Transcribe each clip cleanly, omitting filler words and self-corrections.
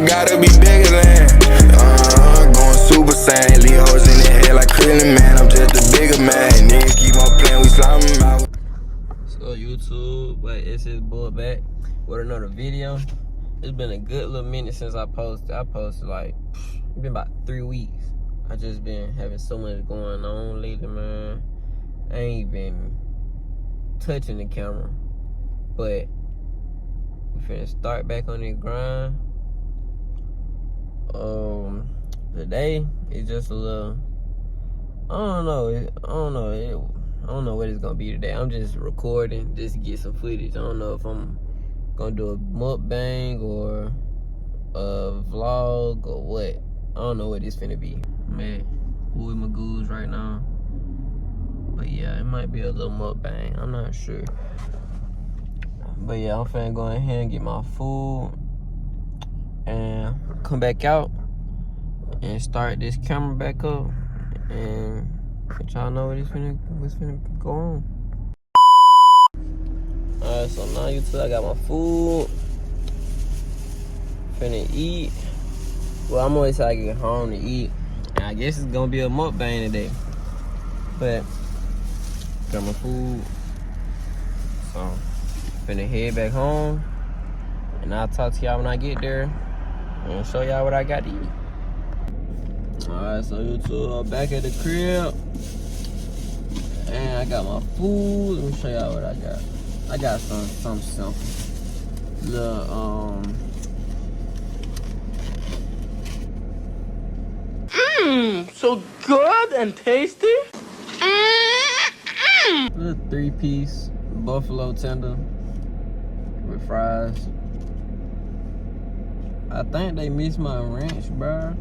gotta be bigger than. Going super saiyan, leave hoes in the head like Krillin, man. I'm just a bigger man. Niggas keep on playing, we slime them out. So YouTube, but it's his boy back with another video. It's been a good little minute since I posted. I posted like, it's been about 3 weeks. I just been having so much going on lately, man. I ain't been touching the camera, but we finna start back on the grind. Today it's just a little, I don't know what it's gonna be today. I'm just recording just to get some footage. I don't know if I'm gonna do a mukbang or a vlog or what. I don't know what it's finna be. Man, with my goose right now. But yeah, it might be a little mukbang. I'm not sure. But yeah, I'm finna go ahead and get my food and come back out and start this camera back up and let y'all know what's finna go on. Alright, so now YouTube, I got my food. Finna eat. Well, I'm always trying to get home to eat. And I guess it's gonna be a mukbang today. But got my food. So finna head back home. And I'll talk to y'all when I get there and show y'all what I got to eat. Alright, so YouTube, I'm back at the crib. And I got my food. Let me show y'all what I got. I got some simple. Little so good and tasty. Little 3-piece buffalo tender with fries. I think they missed my ranch, bro.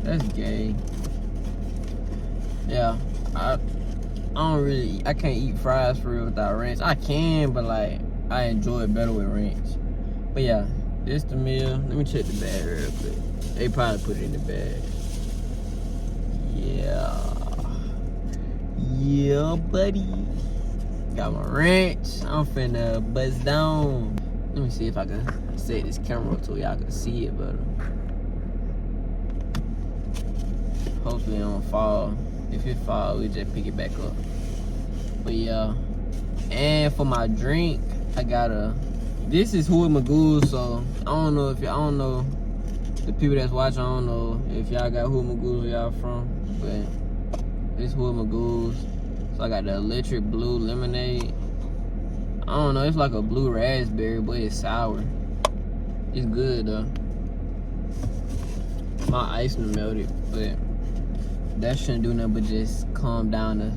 That's gay. Yeah, I can't eat fries for real without ranch. I can, but like I enjoy it better with ranch. But yeah, this the meal. Let me check the bag real quick. They probably put it in the bag. Yeah, buddy. Got my ranch. I'm finna buzz down. Let me see if I can set this camera up so y'all can see it better. Hopefully it don't fall. If it fall, we just pick it back up. But yeah. And for my drink, I got this is Who Magoo, so I don't know the people that's watching, I don't know if y'all got Who Magoo where y'all from, but it's Who Magoo. So I got the electric blue lemonade. I don't know, it's like a blue raspberry, but it's sour. It's good though. My ice done melted, but that shouldn't do nothing but just calm down the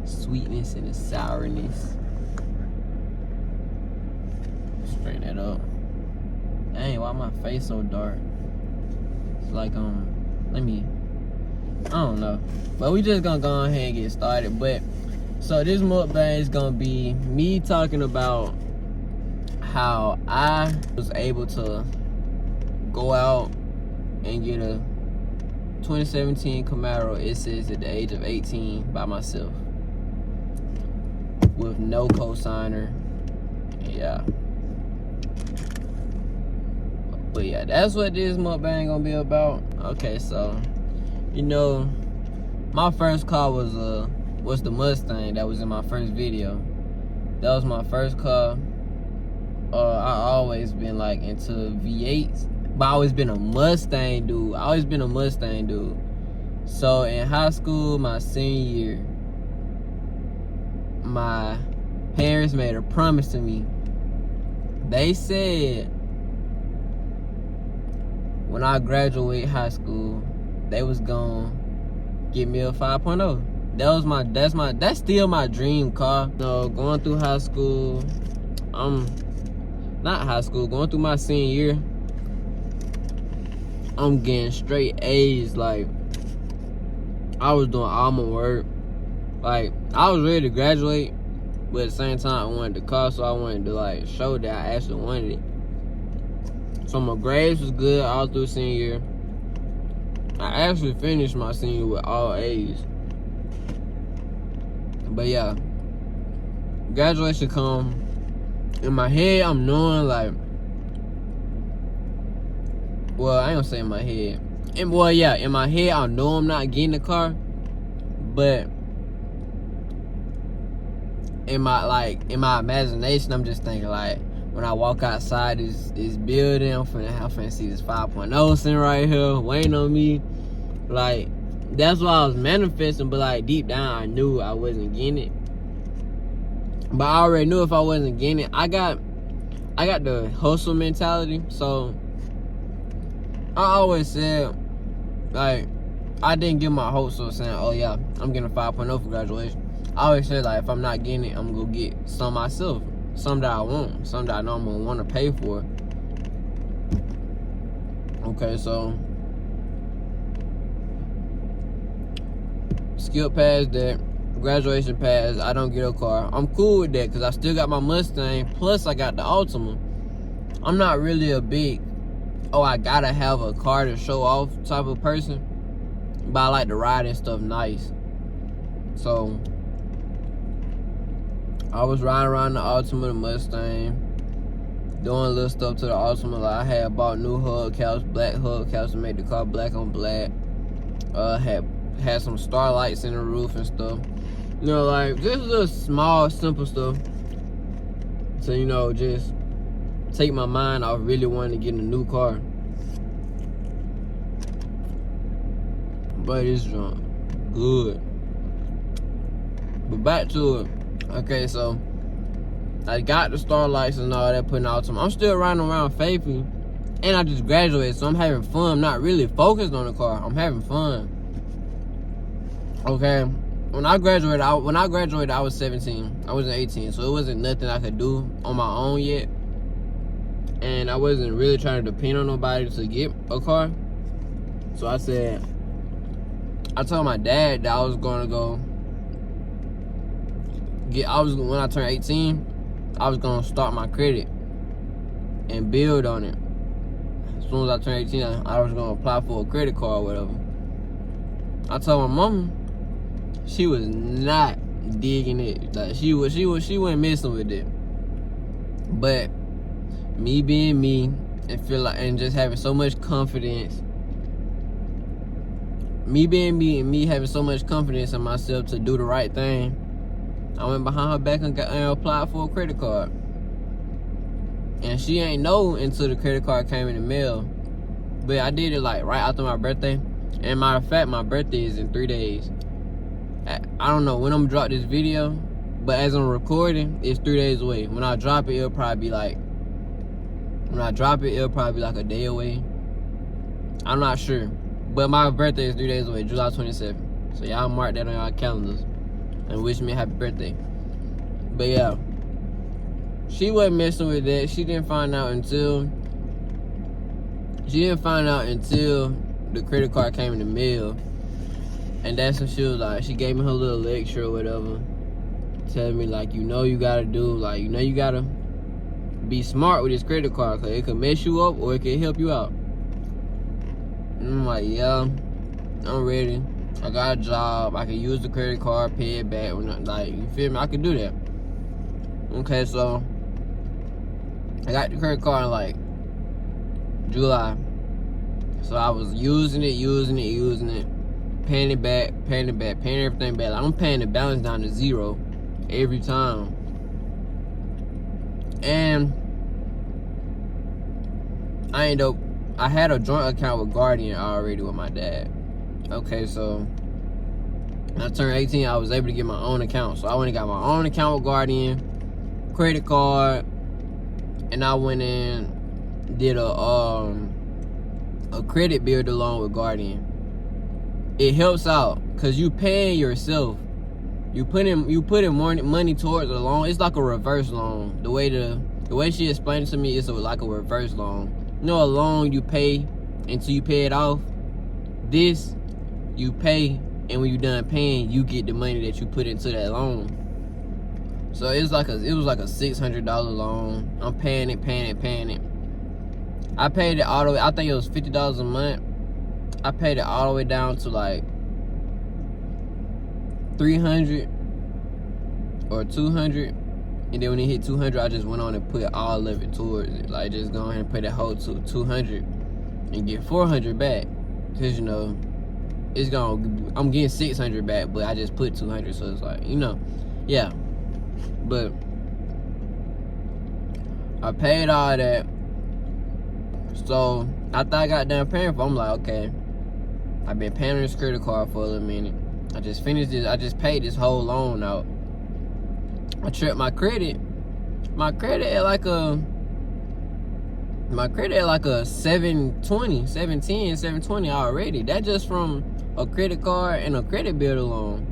sweetness and the sourness. Straighten that up. Dang, why my face so dark? It's like, I don't know. But we just gonna go ahead and get started. But, so this mukbang is gonna be me talking about how I was able to go out and get a 2017 Camaro SS at the age of 18 by myself with no co-signer. Yeah. But yeah, that's what this mukbang gonna be about. Okay, so you know, my first car was the Mustang that was in my first video. That was my first car. I always been like into V8s. But I always been a Mustang dude. So in high school, my senior year, my parents made a promise to me. They said when I graduate high school, they was gonna give me a 5.0. That's still my dream car. So going through high school, going through my senior year, I'm getting straight A's. Like, I was doing all my work. Like, I was ready to graduate, but at the same time, I wanted the car, so I wanted to like show that I actually wanted it. So my grades was good all through senior year. I actually finished my senior year with all A's. But yeah, graduation come. In my head, I'm knowing like Well, I ain't gonna say in my head. And well, yeah, in my head, I know I'm not getting the car, but in my imagination, I'm just thinking like, when I walk outside this building, I'm finna see this 5.0 sitting right here waiting on me. Like, that's what I was manifesting, but like deep down, I knew I wasn't getting it. But I already knew if I wasn't getting it, I got the hustle mentality. So I always said, like, I didn't give my hopes up saying, oh yeah, I'm getting a 5.0 for graduation. I always said, like, if I'm not getting it, I'm gonna go get some myself. Some that I want. Some that I know I'm gonna want to pay for. Okay, so skip past that. Graduation pass, I don't get a car. I'm cool with that because I still got my Mustang. Plus, I got the Altima. I'm not really a big, oh, I gotta have a car to show off type of person. But I like to ride and stuff nice. So I was riding around the Altima, the Mustang, doing little stuff to the Altima. Like I had bought new hubcaps, black hubcaps to make the car black on black. Had some starlights in the roof and stuff. You know, like just little small, simple stuff to, you know, just take my mind off really wanting to get in a new car. But it's good. But back to it. Okay, so I got the starlights and all that putting out to me. I'm still riding around faithfully, and I just graduated, so I'm having fun. I'm not really focused on the car. I'm having fun. Okay, when I graduated, I was 17. I wasn't 18, so it wasn't nothing I could do on my own yet, and I wasn't really trying to depend on nobody to get a car. So I told my dad that I was gonna go when I turned 18, I was gonna start my credit and build on it. As soon as I turned 18, I was gonna apply for a credit card or whatever. I told my mama, she was not digging it. Like she wasn't messing with it. But me being me and just having so much confidence. Me being me and me having so much confidence in myself to do the right thing, I went behind her back and applied for a credit card. And she ain't know until the credit card came in the mail. But I did it like right after my birthday. And matter of fact, my birthday is in 3 days. I don't know when I'm gonna drop this video, but as I'm recording, it's 3 days away. When I drop it, it'll probably be like a day away. I'm not sure. But my birthday is 3 days away, July 27th. So y'all mark that on y'all calendars and wish me a happy birthday. But yeah, she wasn't messing with that. She didn't find out until the credit card came in the mail. And that's when she was like, she gave me her little lecture or whatever, telling me like, you gotta do, like, you gotta be smart with this credit card, cause it could mess you up or it could help you out. And I'm like, yeah, I'm ready. I got a job. I can use the credit card, pay it back. Like, you feel me? I can do that. Okay, so I got the credit card in like July. So I was using it, paying it back, paying everything back. Like, I'm paying the balance down to 0 every time. And I had a joint account with Guardian already with my dad. Okay, so when I turned 18, I was able to get my own account. So I went and got my own account with Guardian, credit card, and I went and did a credit builder loan with Guardian. It helps out because you paying yourself. You put in more money towards the loan. It's like a reverse loan. The way she explained it to me, it's like a reverse loan. You know, a loan you pay until you pay it off. This you pay, and when you're done paying, you get the money that you put into that loan. So it was like a $600 loan. I'm paying it. I paid it all the way. I think it was $50 a month. I paid it all the way down to like $300 or $200, and then when it hit $200, I just went on and put all of it towards it. Like, just go ahead and put that whole $200. and get 400 back. Cause you know, I'm getting 600 back, but I just put 200, so it's like, you know, yeah. But I paid all that. So after I got done paying for it, I'm like, okay, I've been paying on this credit card for a little minute. I just finished this. I just paid this whole loan out. I tripped my credit. My credit at like a 720, 710, 720 already. That just from a credit card and a credit builder loan,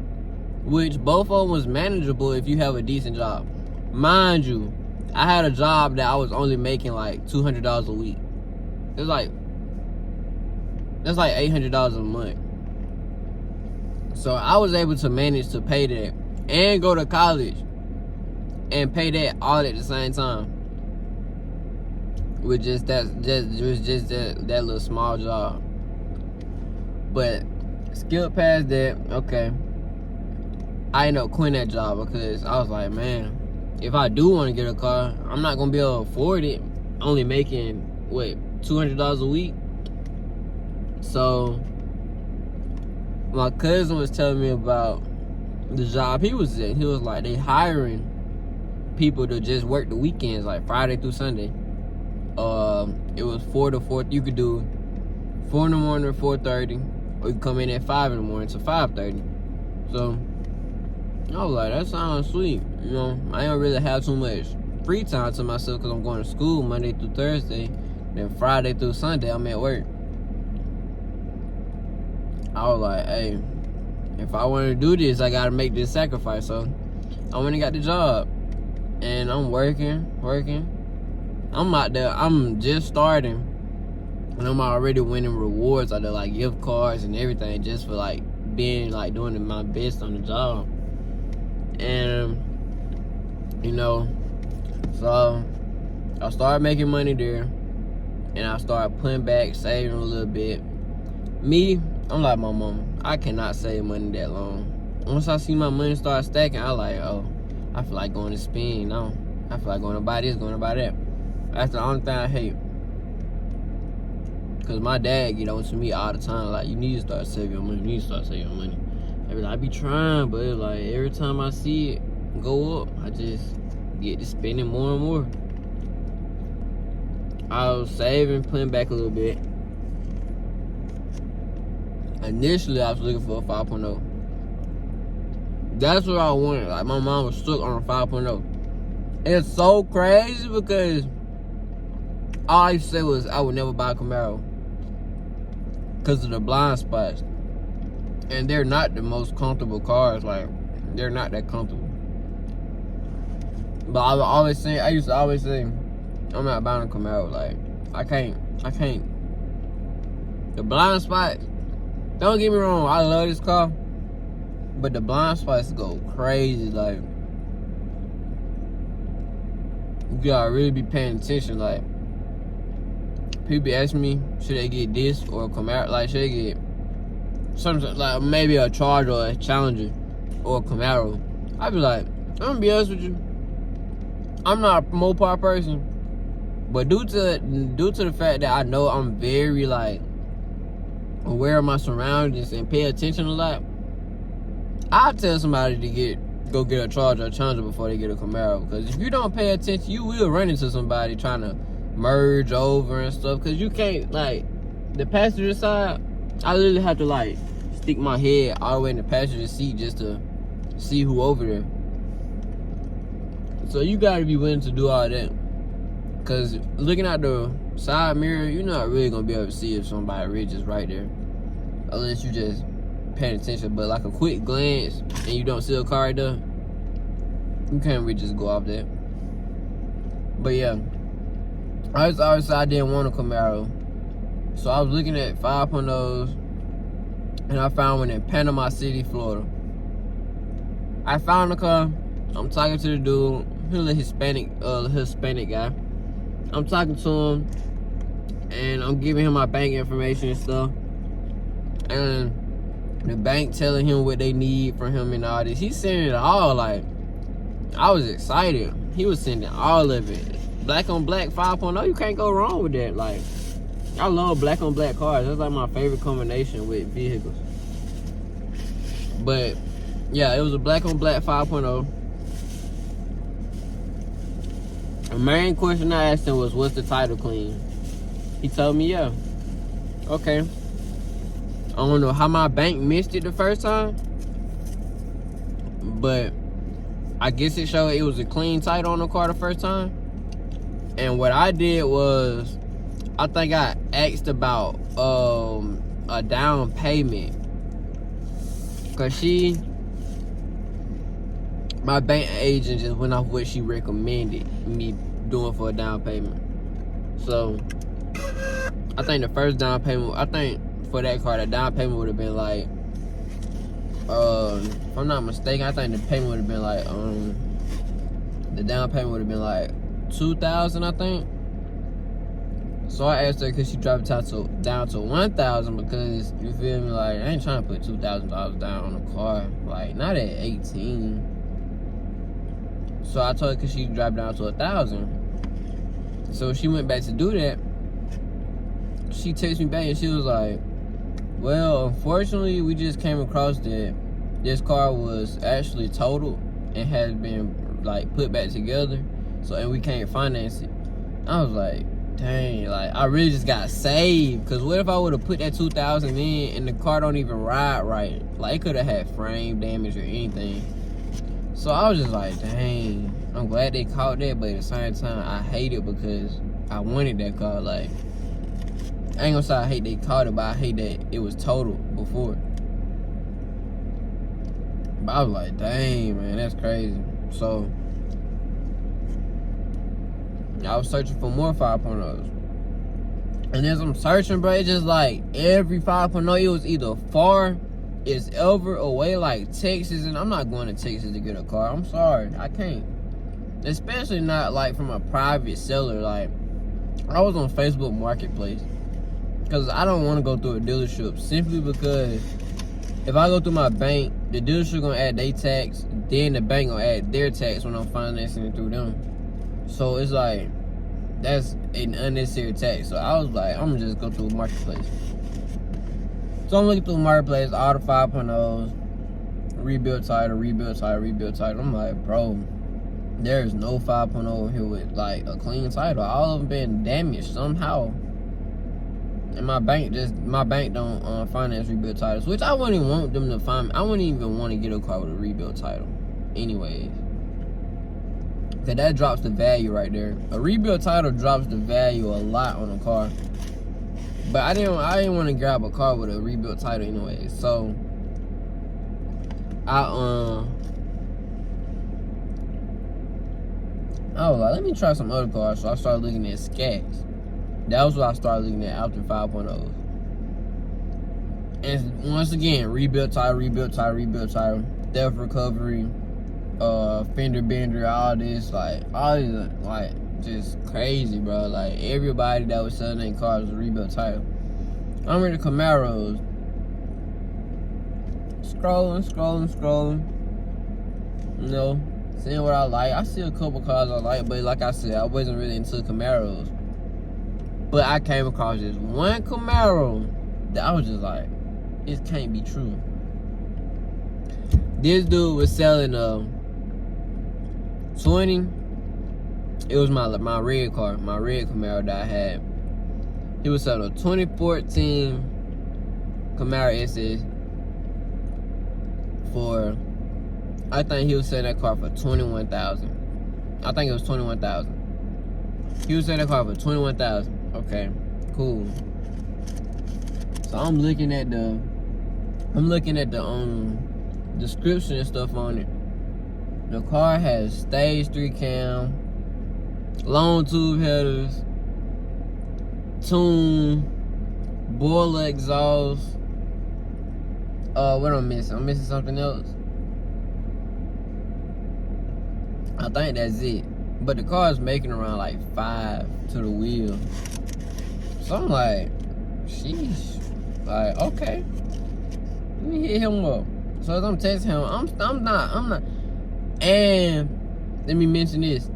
which both of them was manageable if you have a decent job. Mind you, I had a job that I was only making like $200 a week. It's like, that's like $800 a month. So I was able to manage to pay that and go to college and pay that all at the same time. With just that little small job. But skip past that, okay. I ended up quitting that job because I was like, man, if I do want to get a car, I'm not gonna be able to afford it. Only making what, $200 a week. So my cousin was telling me about the job he was in. He was like, they hiring people to just work the weekends, like Friday through Sunday. It was 4 to 4. You could do 4 in the morning to 4:30, or you could come in at 5 in the morning to 5:30. So I was like, that sounds sweet. You know, I don't really have too much free time to myself because I'm going to school Monday through Thursday. Then Friday through Sunday, I'm at work. I was like, hey, if I want to do this, I got to make this sacrifice. So I went and got the job. And I'm working. I'm out there, I'm just starting. And I'm already winning rewards out there, like gift cards and everything, just for like being like doing my best on the job. And you know, so I started making money there, and I started putting back, saving a little bit. Me, I'm like my mom, I cannot save money that long. Once I see my money start stacking, I like, oh, I feel like going to spend now. I feel like going to buy this, going to buy that. That's the only thing I hate. Cause my dad get on to me all the time, like, you need to start saving your money, you need to start saving your money. I be trying, but it's like every time I see it go up, I just get to spending more and more. I was saving, putting back a little bit. Initially, I was looking for a 5.0. That's what I wanted. Like, my mom was stuck on a 5.0. It's so crazy because all I used to say was I would never buy a Camaro because of the blind spots. And they're not the most comfortable cars. Like, they're not that comfortable. But I used to always say, I'm not buying a Camaro. Like, I can't. The blind spots, don't get me wrong, I love this car, but the blind spots go crazy. Like, you gotta really be paying attention. Like, people ask me, should they get this or a Camaro? Like, should they get something like maybe a Charger or a Challenger or a Camaro? I'd be like, I'm gonna be honest with you, I'm not a Mopar person, but due to the fact that I know I'm very like aware of my surroundings and pay attention a lot, I'll tell somebody to go get a Charger or a Challenger before they get a Camaro. Because if you don't pay attention, you will run into somebody trying to merge over and stuff. Because you can't, like, the passenger side, I literally have to like stick my head all the way in the passenger seat just to see who over there. So you gotta be willing to do all that. Cause looking out the side mirror, you're not really gonna be able to see if somebody rich is right there, unless you just paying attention. But like a quick glance and you don't see a car right there, you can't really just go off that. But yeah, I always said I didn't want a Camaro, so I was looking at 5.0s, and I found one in Panama City, Florida. I found the car. I'm talking to the dude. He's a Hispanic guy. I'm talking to him, and I'm giving him my bank information and stuff. And the bank telling him what they need from him and all this. He's sending it all. Like, I was excited. He was sending all of it. Black on black 5.0, you can't go wrong with that. Like, I love black on black cars. That's like my favorite combination with vehicles. But yeah, it was a black on black 5.0. The main question I asked him was, "What's the title clean?" He told me, yeah. Okay. I don't know how my bank missed it the first time, but I guess it showed it was a clean title on the car the first time. And what I did was, I think I asked about a down payment, cause my bank agent just went off what she recommended me doing for a down payment. So I think the first down payment, I think for that car, the down payment would have been like, if I'm not mistaken, I think the payment would have been like, the down payment would have been like $2,000, I think. So I asked her, could she drop it down to $1,000, because you feel me, like I ain't trying to put $2,000 down on a car, like not at 18. So I told her, could she drop it down to $1,000? So she went back to do that. She texted me back and she was like, well, unfortunately, we just came across that this car was actually totaled and has been like put back together, so and we can't finance it. I was like, dang, like I really just got saved, because what if I would have put that $2,000 in and the car don't even ride right? Like it could have had frame damage or anything. So I was just like, dang, I'm glad they caught that, but at the same time I hate it because I wanted that car. Like, I ain't gonna say I hate they caught it, but I hate that it was totaled before. But I was like, dang, man, that's crazy. So I was searching for more 5.0s. And as I'm searching, bro, it's just like every 5.0, it was either far as ever away, like Texas, and I'm not going to Texas to get a car. I'm sorry, I can't. Especially not like from a private seller. Like, I was on Facebook Marketplace, because I don't want to go through a dealership, simply because if I go through my bank, the dealership gonna add their tax, then the bank gonna add their tax when I'm financing it through them. So it's like, that's an unnecessary tax. So I was like, I'm gonna just go through Marketplace. So I'm looking through Marketplace, all the 5.0s, rebuilt title. I'm like, bro, there's no 5.0 here with like a clean title. All of them been damaged somehow. And my bank don't finance rebuilt titles, which I wouldn't even want them to find. I wouldn't even want to get a car with a rebuilt title anyways, because that drops the value right there. A rebuilt title drops the value a lot on a car. But I didn't want to grab a car with a rebuilt title anyways. So I was like, let me try some other cars. So I started looking at Scats. That was what I started looking at after 5.0s. And once again, rebuilt title, theft recovery, fender bender, all this, just crazy, bro. Like, everybody that was selling their cars was a rebuilt title. I'm in the Camaros, scrolling, you know, seeing what I like. I see a couple cars I like, but like I said, I wasn't really into Camaros. But I came across this one Camaro that I was just like, it can't be true. This dude was selling a 20. It was my red car, my red Camaro that I had. He was selling a 2014 Camaro SS for, I think he was selling that car for $21,000. I think it was $21,000. He was selling that car for $21,000. Okay, cool. So I'm looking at the description and stuff on it. The car has stage 3 cam, long tube headers, tune, boiler exhaust. What am I missing? I'm missing something else. I think that's it. But the car is making around like 5 to the wheel. So I'm like, sheesh. Like, okay. Let me hit him up. So as I'm texting him, I'm not. And let me mention this.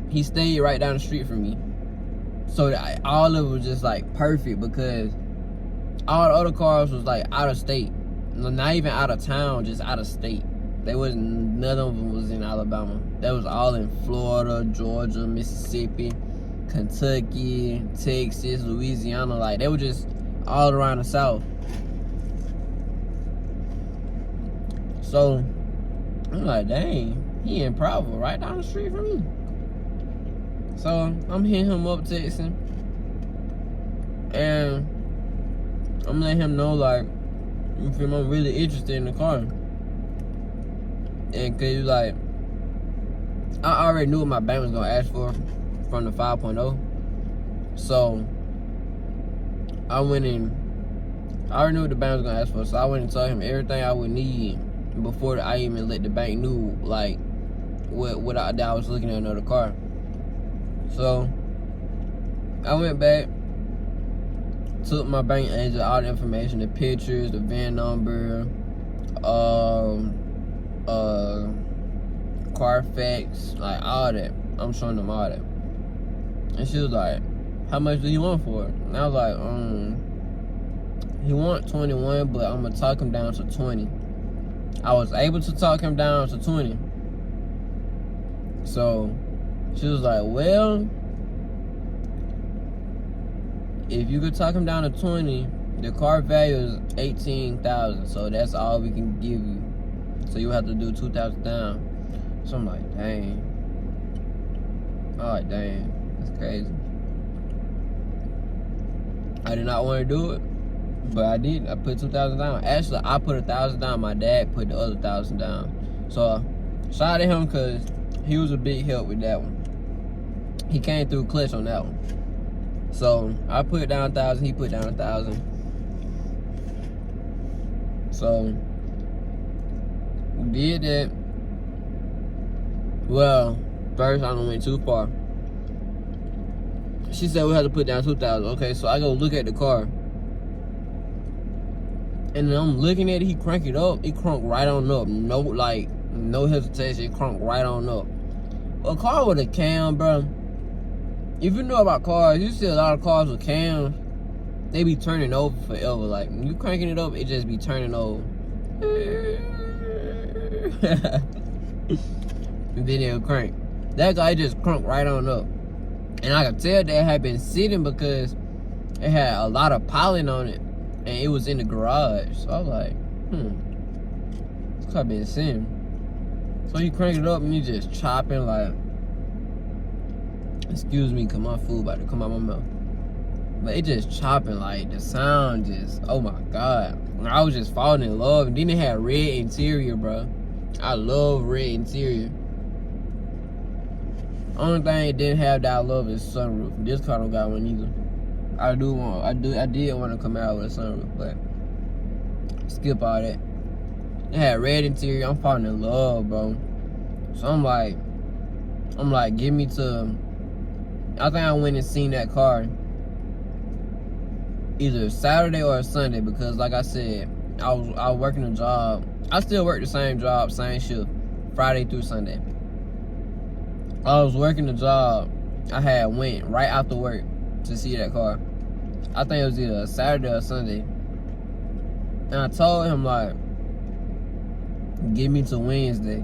He stayed right down the street from me. So all of it was just like perfect because all the other cars was like out of state. Not even out of town, just out of state. None of them was in Alabama. That was all in Florida, Georgia, Mississippi, Kentucky, Texas, Louisiana. Like, they were just all around the South. So, I'm like, dang, he in Provo, right down the street from me. So, I'm hitting him up, texting. And I'm letting him know, like, I'm really interested in the car. And cause like, I already knew what my bank was gonna ask for from the 5.0. So I went in, I already knew what the bank was gonna ask for, so I went and told him everything I would need before I even let the bank knew like what I was looking at another car. So I went back, took my bank agent all the information, the pictures, the VIN number, Carfax, like all that. I'm showing them all that. And she was like, how much do you want for it? And I was like, he want 21, but I'm gonna talk him down to 20. I was able to talk him down to 20. So she was like, well, if you could talk him down to 20, the car value is $18,000, so that's all we can give you. So you have to do $2,000 down. So I'm like, dang. Alright, dang. That's crazy. I did not want to do it, but I did. I put $2,000 down. Actually, I put $1,000 down. My dad put the other $1,000 down. So shout out to him because he was a big help with that one. He came through clutch on that one. So I put down 1,000. He put down 1,000. So we did that. Well, first I don't went too far. She said we had to put down 2,000. Okay, so I go look at the car, and then I'm looking at it. He crank it up. It crunk right on up. No hesitation. It crunk right on up. A car with a cam, bro. If you know about cars, you see a lot of cars with cams. They be turning over forever. Like when you cranking it up, it just be turning over. And then it'll crank. That guy just cranked right on up. And I could tell that it had been sitting because it had a lot of pollen on it. And it was in the garage. So I was like, this car been sitting. So he cranked it up and he just chopping like, excuse me, cause my food about to come out my mouth. But it just chopping, like the sound just, oh my God. I was just falling in love. And then it had red interior, bro. I love red interior. Only thing it didn't have that I love is sunroof. This car don't got one either. I did want to come out with a sunroof, but skip all that. It had red interior. I'm falling in love, bro. So I'm like, give me to. I think I went and seen that car either Saturday or Sunday because, like I said, I was working a job. I still work the same job, same shift, Friday through Sunday. I was working the job. I had went right after work to see that car. I think it was either a Saturday or Sunday. And I told him, like, give me to Wednesday.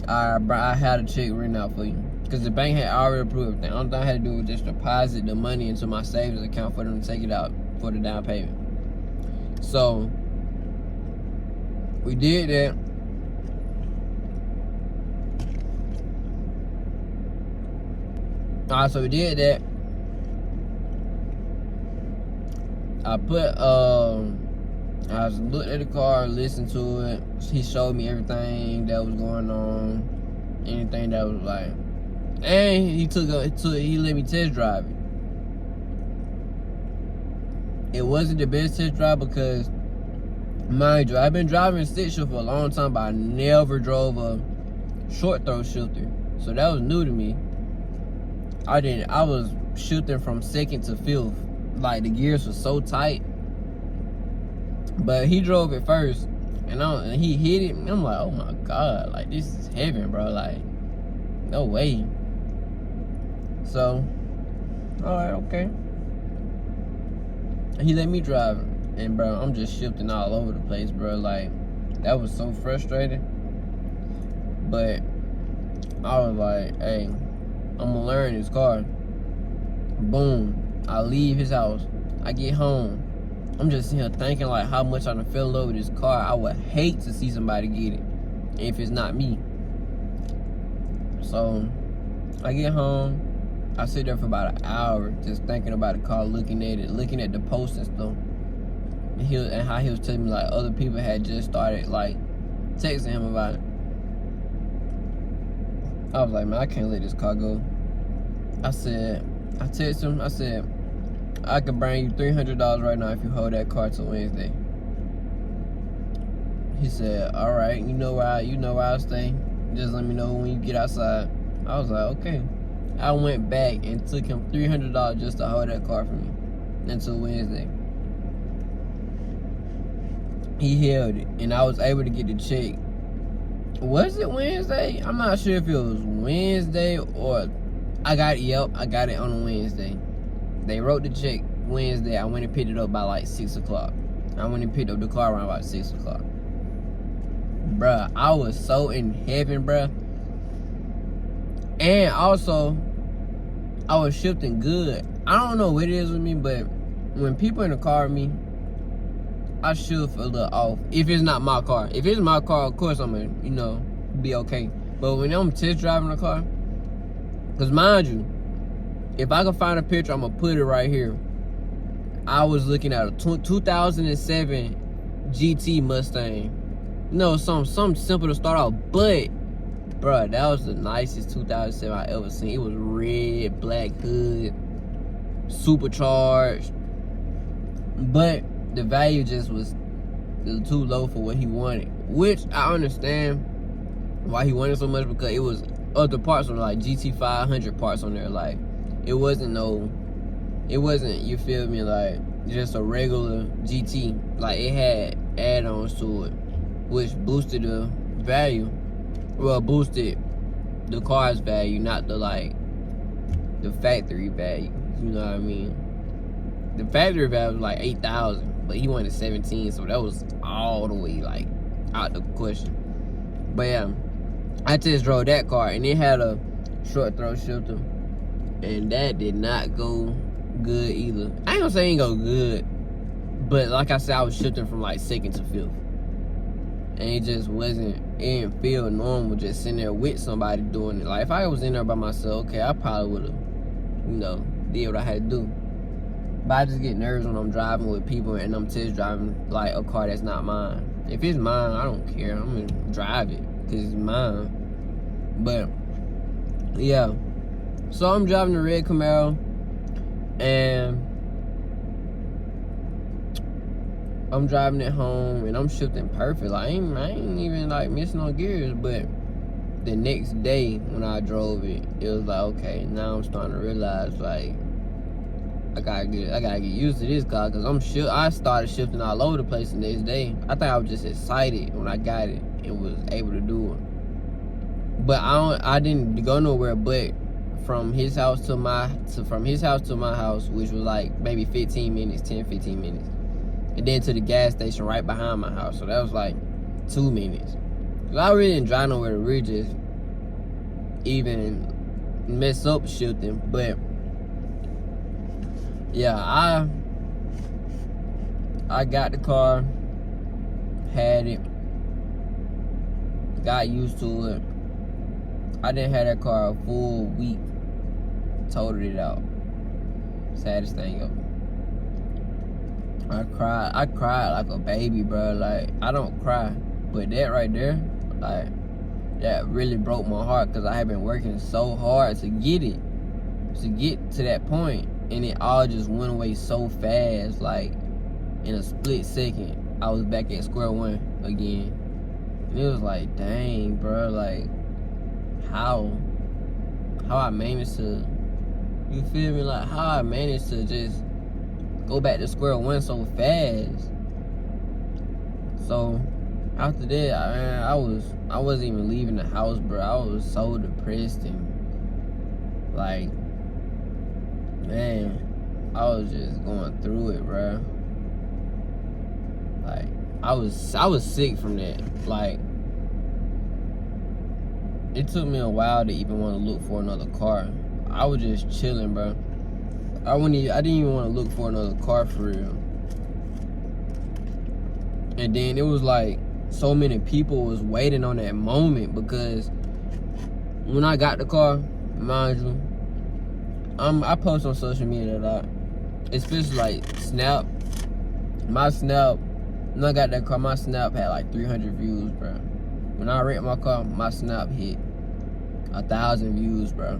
I had a check written out for you. Because the bank had already approved everything. All I had to do was just deposit the money into my savings account for them to take it out for the down payment. So we did that. Alright, so we did that. I looked at the car, listened to it. He showed me everything that was going on, anything that was like, and he let me test drive it. It wasn't the best test drive because, mind you, I've been driving stick shift for a long time, but I never drove a short throw shifter, so that was new to me. I was shifting from second to fifth. Like the gears were so tight. But he drove it first. And he hit it. And I'm like, oh my God. Like this is heaven, bro. Like, no way. So Alright, okay. He let me drive it. And, bro, I'm just shifting all over the place, bro. Like, that was so frustrating. But I was like, hey, I'm gonna learn this car. Boom. I leave his house. I get home. I'm just sitting here thinking, like, how much I done fell in love with this car. I would hate to see somebody get it if it's not me. So, I get home. I sit there for about an hour just thinking about the car, looking at it, looking at the post and stuff. And how he was telling me, like, other people had just started, like, texting him about it. I was like, man, I can't let this car go. I texted him, I said, I could bring you $300 right now if you hold that car till Wednesday. He said, all right, you know where I stay. Just let me know when you get outside. I was like, okay. I went back and took him $300 just to hold that car for me until Wednesday. He held it, and I was able to get the check. Was it Wednesday? I'm not sure if it was Wednesday or I got it on a Wednesday. They wrote the check Wednesday. I went and picked it up by like 6 o'clock. I went and picked up the car around about 6 o'clock. Bruh, I was so in heaven, bruh. And also, I was shifting good. I don't know what it is with me, but when people in the car with me, I shift a little off. If it's not my car. If it's my car, of course I'm gonna, be okay. But when I'm test driving a car, because mind you, if I can find a picture, I'm gonna put it right here. I was looking at a 2007 GT Mustang. Something simple to start off, but bruh, that was the nicest 2007 I ever seen. It was red, black hood, supercharged, but the value just was too low for what he wanted, which I understand why he wanted so much, because it was other parts on, like, GT500 parts on there. Like, it wasn't, you feel me, like, just a regular GT. Like, it had add-ons to it, which boosted the value. Well, boosted the car's value, not the factory value. You know what I mean? The factory value was like 8,000, but he wanted 17, so that was all the way like out the question. But yeah, I just drove that car, and it had a short throw shifter, and that did not go good either. I ain't gonna say it ain't go good, but like I said, I was shifting from like 2nd to 5th. And it just wasn't, it didn't feel normal just sitting there with somebody doing it. Like, if I was in there by myself, okay, I probably would have, did what I had to do. But I just get nervous when I'm driving with people and I'm test driving, like, a car that's not mine. If it's mine, I don't care. I'm going to drive it because it's mine. But, yeah. So, I'm driving the red Camaro, and I'm driving it home, and I'm shifting perfect. Like, I ain't even like missing no gears. But the next day when I drove it, it was like, okay, now I'm starting to realize, like, I gotta get used to this car, because I started shifting all over the place the next day. I think I was just excited when I got it and was able to do it. But I didn't go nowhere but from his house to my house, which was like maybe 15 minutes. And then to the gas station right behind my house. So that was like 2 minutes. Cause I really didn't drive nowhere to really just even mess up shifting. But yeah, I got the car, had it, got used to it. I didn't have that car a full week. Totaled it out. Saddest thing ever. I cried like a baby, bro. Like, I don't cry, but that right there, like, that really broke my heart, because I had been working so hard to get to that point, and it all just went away so fast. Like, in a split second, I was back at square one again, and it was like, dang, bro, like, how I managed to, you feel me, like, how I managed to just go back to square one so fast. So after that, I wasn't even leaving the house, bro. I was so depressed, and like, man, I was just going through it, bro. Like, I was sick from that. Like, it took me a while to even want to look for another car. I was just chilling, bro. I didn't even want to look for another car for real. And then it was like so many people was waiting on that moment, because when I got the car, mind you, I post on social media a lot, especially like Snap. My Snap, when I got that car, my Snap had like 300 views, bro. When I wrecked my car, my Snap hit 1,000 views, bro.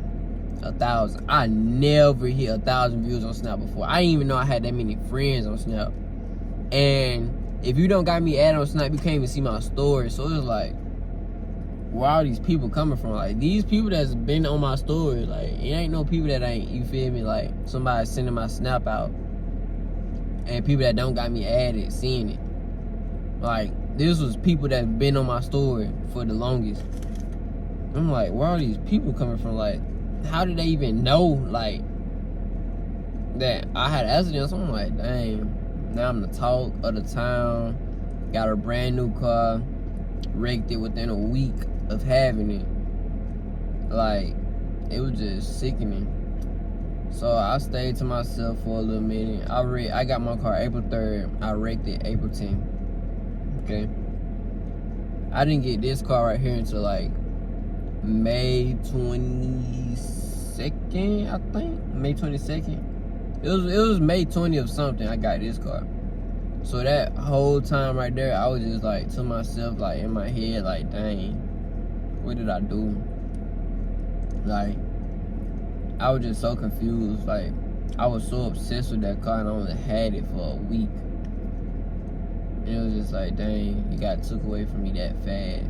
1,000. I never hit 1,000 views on Snap before. I didn't even know I had that many friends on Snap. And if you don't got me added on Snap, you can't even see my story. So it's like, where are these people coming from? Like, these people that's been on my story, like, it ain't no people that ain't, you feel me, like, somebody sending my Snap out, and people that don't got me added seeing it. Like, this was people that been on my story for the longest. I'm like, where are these people coming from? Like, how did they even know, like, that I had accidents? I'm like, dang, now I'm the talk of the town, got a brand new car, wrecked it within a week of having it. Like, it was just sickening. So I stayed to myself for a little minute. I got my car April 3rd. I wrecked it April 10th. Okay. I didn't get this car right here until like May 22nd, I think. May 22nd. It was May 20th something I got this car. So that whole time right there, I was just like to myself, like in my head, like, dang, what did I do? Like, I was just so confused. Like, I was so obsessed with that car and I only had it for a week. And it was just like, dang, it got took away from me that fast.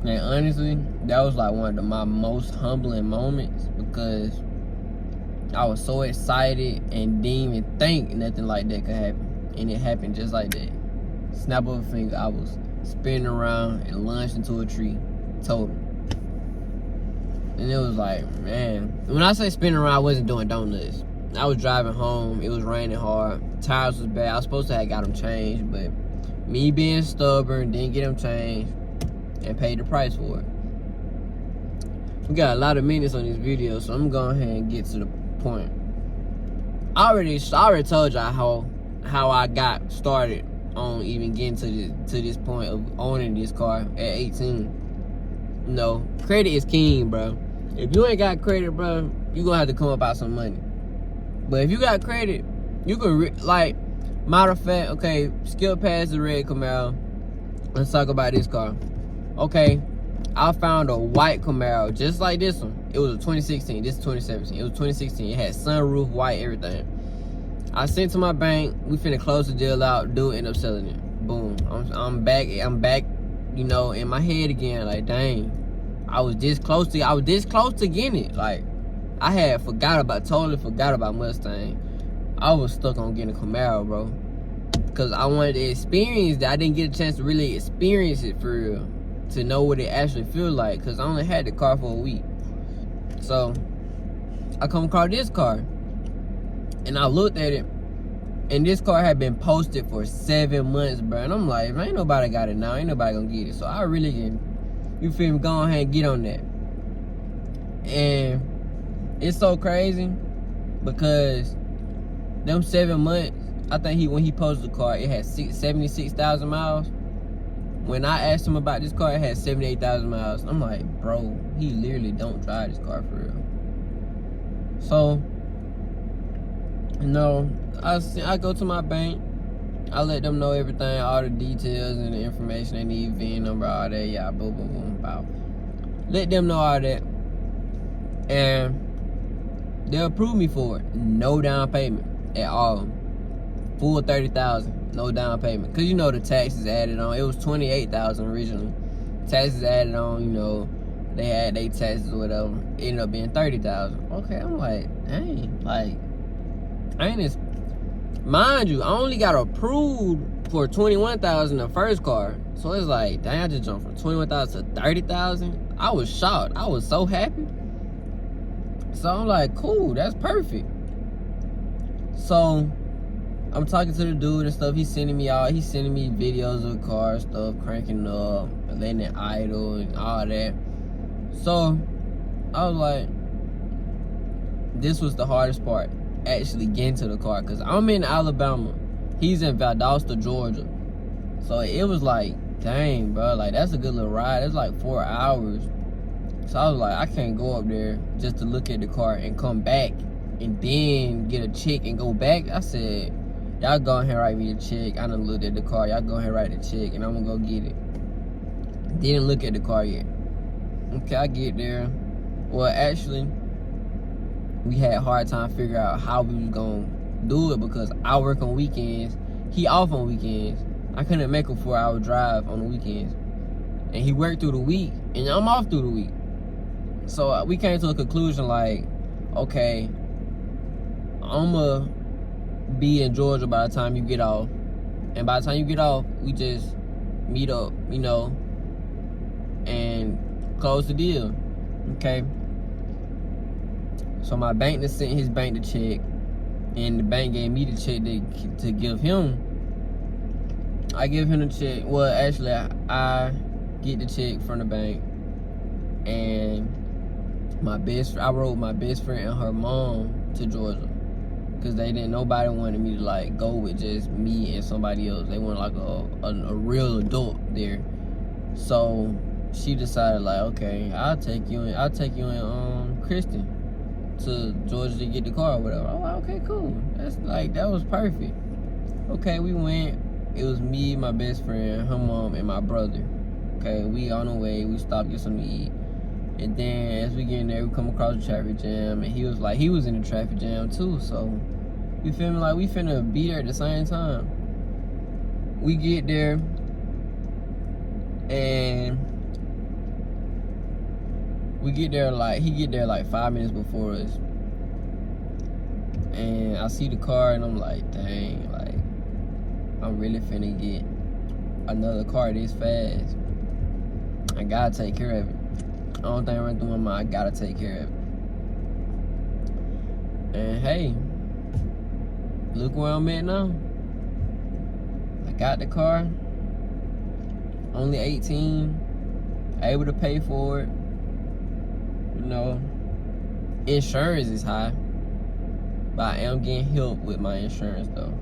And honestly, that was like one of my most humbling moments, because I was so excited and didn't even think nothing like that could happen. And it happened just like that. Snap of a finger, I was spinning around and lunged into a tree. Total. And it was like, man. When I say spinning around, I wasn't doing donuts. I was driving home. It was raining hard. Tires was bad. I was supposed to have got them changed, but me being stubborn, didn't get them changed and paid the price for it. We got a lot of minutes on this video, so I'm going ahead and get to the point. I already told y'all how I got started on even getting to this point of owning this car at 18. You know, credit is king, bro. If you ain't got credit, bro, you gonna have to come up out some money. But if you got credit, you can like, matter of fact, okay, skip past the red Camaro. Let's talk about this car. Okay, I found a white Camaro just like this one. It was a 2016. This is 2017. It was 2016. It had sunroof, white, everything. I sent to my bank. We finna close the deal out. Dude ended up selling it. Boom. I'm back. You know, in my head again. Like, dang, I was this close to getting it. Like, I had totally forgot about Mustang. I was stuck on getting a Camaro, bro, because I wanted to experience that. I didn't get a chance to really experience it for real, to know what it actually feels like, because I only had the car for a week. So I come across this car, and I looked at it, and this car had been posted for 7 months, bro. And I'm like, ain't nobody got it now. Ain't nobody gonna get it. So I really can, you feel me, go ahead and get on that. And it's so crazy, because them 7 months, I think when he posted the car, it had 76,000 miles. When I asked him about this car, it had 78,000 miles. I'm like, bro, he literally don't drive this car for real. So, you know, I go to my bank. I let them know everything, all the details and the information they need, VIN number, all that, yeah, boom, boom, boom, bow. Let them know all that. And they'll approve me for it. No down payment at all. Full 30,000, no down payment. Cause you know the taxes added on. It was 28,000 originally. Taxes added on, you know, they had their taxes or whatever. It ended up being 30,000. Okay, I'm like, dang, like, mind you, I only got approved for 21,000 the first car. So it's like, dang, I just jumped from 21,000 to 30,000. I was shocked. I was so happy. So I'm like, cool, that's perfect. So I'm talking to the dude and stuff. He's sending me videos of the car stuff, cranking up, letting it idle and all that. So I was like, this was the hardest part, actually getting to the car, because I'm in Alabama. He's in Valdosta, Georgia. So it was like, dang, bro, like that's a good little ride. It's like 4 hours. So I was like, I can't go up there just to look at the car and come back and then get a check and go back. I said, y'all go ahead and write me a check. I done looked at the car. Y'all go ahead and write the check and I'm gonna go get it. Didn't look at the car yet. Okay, I get there. Well, actually, we had a hard time figuring out how we was gonna do it because I work on weekends. He off on weekends. I couldn't make a 4-hour drive on the weekends. And he worked through the week and I'm off through the week. So we came to a conclusion like, okay, I'ma be in Georgia by the time you get off. And by the time you get off, we just meet up, you know, and close the deal. Okay. So my bank just sent his bank the check, and the bank gave me the check to give him. I give him the check. Well, actually, I get the check from the bank, and I rode my best friend and her mom to Georgia, because nobody wanted me to like go with just me and somebody else. They wanted like a real adult there. So she decided like, okay, I'll take you and Kristen to Georgia to get the car or whatever. I'm like, okay, cool. That was perfect. Okay, we went. It was me, my best friend, her mom, and my brother. Okay, we on the way. We stopped to get something to eat. And then as we get in there, we come across the traffic jam, and he was in the traffic jam too. So you feel me? Like we finna be there at the same time. We get there, and he get there like 5 minutes before us. And I see the car, and I'm like, dang, like I'm really finna get another car this fast. I gotta take care of it. The only thing running through my mind, I gotta take care of it. And hey, look where I'm at now. I got the car, only 18, able to pay for it. You know, insurance is high, but I am getting help with my insurance though.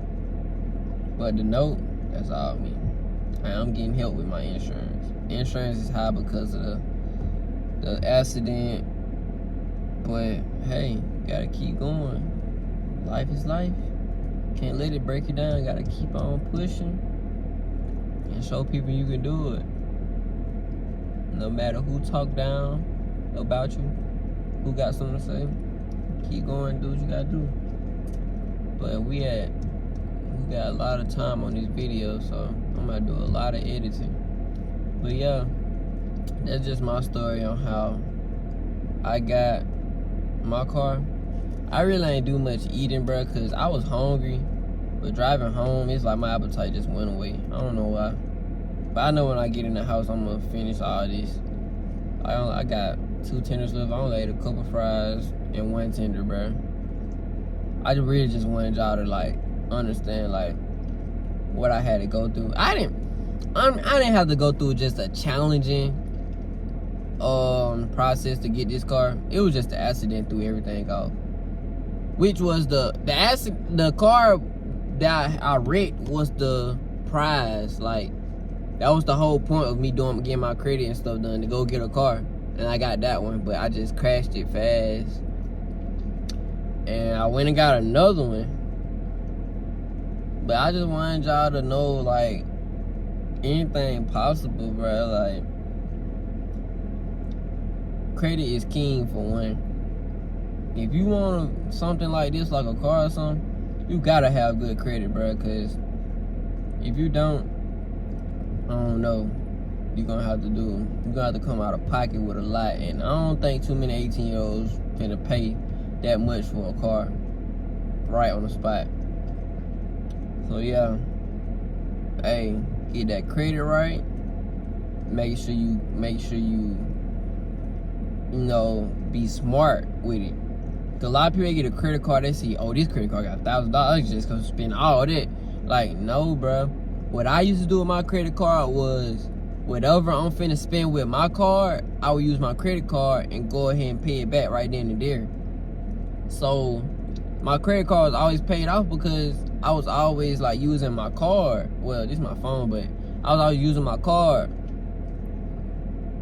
But the note, that's all me. I am getting help with my insurance. Insurance is high because of the accident, but hey, gotta keep going. Life is life. Can't let it break you down. Gotta keep on pushing and show people you can do it. No matter who talk down about you, who got something to say, keep going, do what you gotta do. But we got a lot of time on this video, so I'm gonna do a lot of editing. But yeah, that's just my story on how I got my car. I really ain't do much eating, bro, because I was hungry. But driving home, it's like my appetite just went away. I don't know why. But I know when I get in the house, I'm going to finish all this. I got 2 tenders left. I only ate a couple fries and 1 tender, bro. I really just wanted y'all to, like, understand, like, what I had to go through. I didn't have to go through just a challenging process to get this car. It was just the accident threw everything off. Which was the car that I wrecked was the prize. Like, that was the whole point of me getting my credit and stuff done, to go get a car. And I got that one, but I just crashed it fast. And I went and got another one. But I just wanted y'all to know, like, anything possible, bro. Like, credit is king for one. If you want something like this, like a car or something, you gotta have good credit, bro. Cause if you don't, I don't know, you're gonna have to come out of pocket with a lot. And I don't think too many 18-year-olds finna pay that much for a car right on the spot. So yeah, hey, get that credit right. Make sure you know, be smart with it. Cause a lot of people get a credit card, they see, oh, this credit card got $1,000 just cause spend all that. Like, no, bro. What I used to do with my credit card was, whatever I'm finna spend with my card, I would use my credit card and go ahead and pay it back right then and there. So my credit card was always paid off because I was always like using my card. Well, this is my phone, but I was always using my card.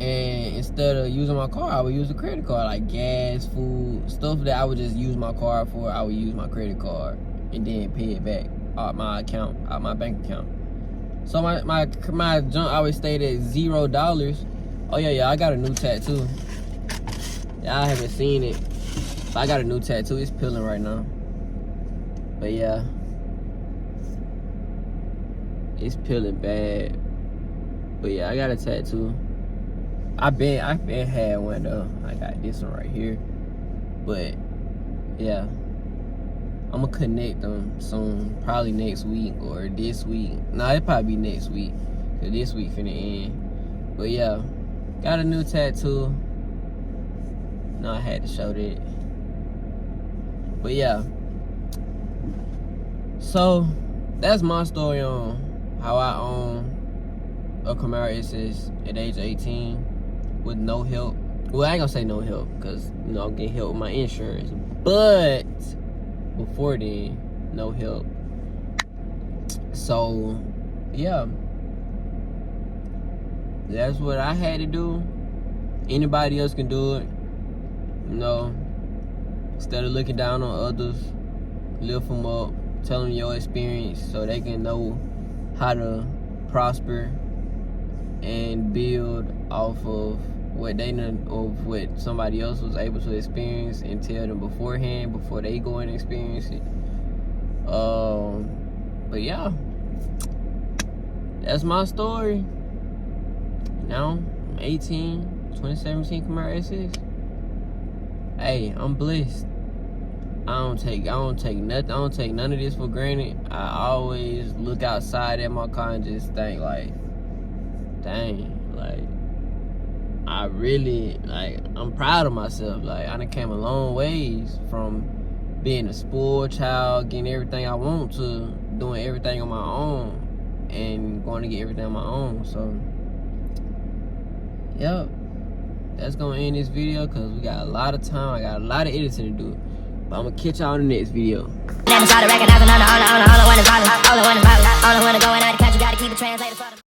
And instead of using my card, I would use a credit card, like gas, food, stuff that I would just use my card for. I would use my credit card and then pay it back out my account, out my bank account. So my junk always stayed at $0. Oh yeah, I got a new tattoo. Y'all haven't seen it, but I got a new tattoo. It's peeling right now. But yeah, it's peeling bad. But yeah, I got a tattoo. I've been had one though. I got this one right here. But yeah, I'm gonna connect them soon, probably next week or this week. Nah, it probably be next week, cause this week finna end. But yeah, got a new tattoo. No, I had to show that. But yeah, so that's my story on how I own a Camaro SS at age 18 with no help. Well, I ain't gonna say no help, cause you know I'm getting help with my insurance, but before then, no help. So yeah, that's what I had to do. Anybody else can do it, you know. Instead of looking down on others, lift them up, tell them your experience so they can know how to prosper and build off of what they know, of what somebody else was able to experience, and tell them beforehand before they go and experience it. But yeah, that's my story. Now I'm 18, 2017 Camaro SS. Hey, I'm blessed. I don't take nothing. I don't take none of this for granted. I always look outside at my car and just think like, dang, like I really, like, I'm proud of myself. Like, I done came a long ways from being a spoiled child, getting everything I want, to doing everything on my own and going to get everything on my own. So yep, that's gonna end this video because we got a lot of time. I got a lot of editing to do. But I'm gonna catch y'all in the next video. Never try to recognize another, all I wanna go and I catch you, gotta keep it translated for them.